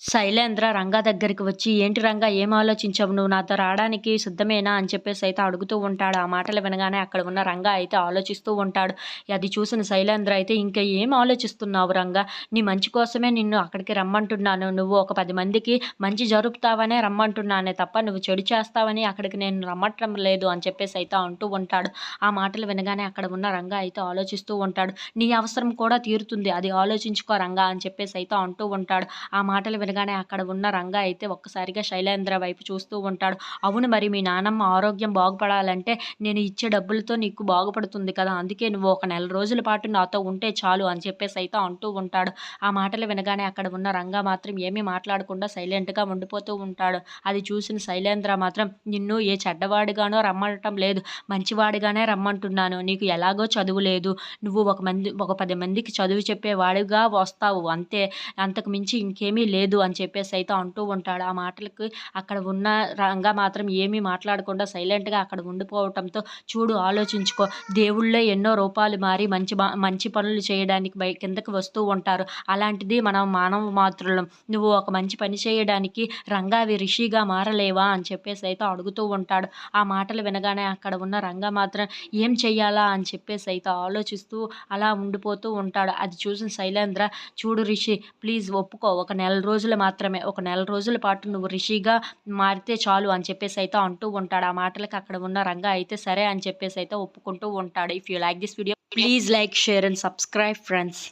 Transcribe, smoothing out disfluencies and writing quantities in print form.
శైలేంద్ర రంగా దగ్గరికి వచ్చి, "ఏంటి రంగా ఏం ఆలోచించావు? నువ్వు నాతో రాడానికి సిద్ధమేనా?" అని చెప్పేసైతే అడుగుతూ ఉంటాడు. ఆ మాటలు వినగానే అక్కడ ఉన్న రంగా అయితే ఆలోచిస్తూ ఉంటాడు. అది చూసిన శైలేంద్ర అయితే, "ఇంక ఏం ఆలోచిస్తున్నావు రంగా? నీ మంచి కోసమే నిన్ను అక్కడికి రమ్మంటున్నాను. నువ్వు ఒక 10 మందికి మంచి జరుపుతావనే రమ్మంటున్నానే తప్ప, నువ్వు చెడు చేస్తావని అక్కడికి నేను రమ్మటం లేదు" అని చెప్పేసైతే అంటూ ఉంటాడు. ఆ మాటలు వినగానే అక్కడ ఉన్న రంగా అయితే ఆలోచిస్తూ ఉంటాడు. "నీ అవసరం కూడా తీరుతుంది. అది ఆలోచించుకో రంగా" అని చెప్పేసైతే అంటూ ఉంటాడు. ఆ మాటలు వినగానే అక్కడ ఉన్న రంగా అయితే ఒక్కసారిగా శైలేంద్ర వైపు చూస్తూ ఉంటాడు. "అవును మరి మీ నానమ్మ ఆరోగ్యం బాగుపడాలంటే నేను ఇచ్చే డబ్బులతో నీకు బాగుపడుతుంది కదా! అందుకే నువ్వు ఒక నెల రోజుల పాటు నాతో ఉంటే చాలు" అని చెప్పేసైతే అంటూ ఉంటాడు. ఆ మాటలు వినగానే అక్కడ ఉన్న రంగా మాత్రం ఏమీ మాట్లాడకుండా సైలెంట్‌గా ఉండిపోతూ ఉంటాడు. అది చూసిన శైలేంద్ర మాత్రం, "నిన్ను ఏ చెడ్డవాడిగానో రమ్మనటం లేదు. మంచివాడిగానే రమ్మంటున్నాను. నీకు ఎలాగో చదువు లేదు. నువ్వు ఒక 10 మందికి చదువు చెప్పేవాడిగా వస్తావు అంతే. అంతకు మించి ఇంకేమీ లేదు" అని చెప్పేసైతే అంటూ ఉంటాడు. ఆ మాటలకి అక్కడ ఉన్న రంగా మాత్రం ఏమీ మాట్లాడకుండా సైలెంట్‌గా అక్కడ ఉండిపోవటంతో, "చూడు ఆలోచించుకో, దేవుళ్ళే ఎన్నో రూపాలు మారి మంచి పనులు చేయడానికి కిందకి వస్తూ ఉంటారు. అలాంటిది మనం మానవ మాత్రులం. నువ్వు ఒక మంచి పని చేయడానికి రంగావి రిషిగా మారలేవా?" అని చెప్పేసైతే అడుగుతూ ఉంటాడు. ఆ మాటలు వినగానే అక్కడ ఉన్న రంగా మాత్రం ఏం చెయ్యాలా అని చెప్పేసైతే ఆలోచిస్తూ అలా ఉండిపోతూ ఉంటాడు. అది చూసిన శైలేంద్ర, "చూడు రిషి, ప్లీజ్ ఒప్పుకో. ఒక నెల రోజులు మాత్రమే. ఒక నెల రోజుల పాటు నువ్వు రిషిగా మారితే చాలు" అని చెప్పేసైతే అంటూ ఉంటాడు. ఆ మాటలకి అక్కడ ఉన్న రంగా అయితే సరే అని చెప్పేసైతే ఒప్పుకుంటూ ఉంటాడు. If you like this video, please like, share and subscribe friends.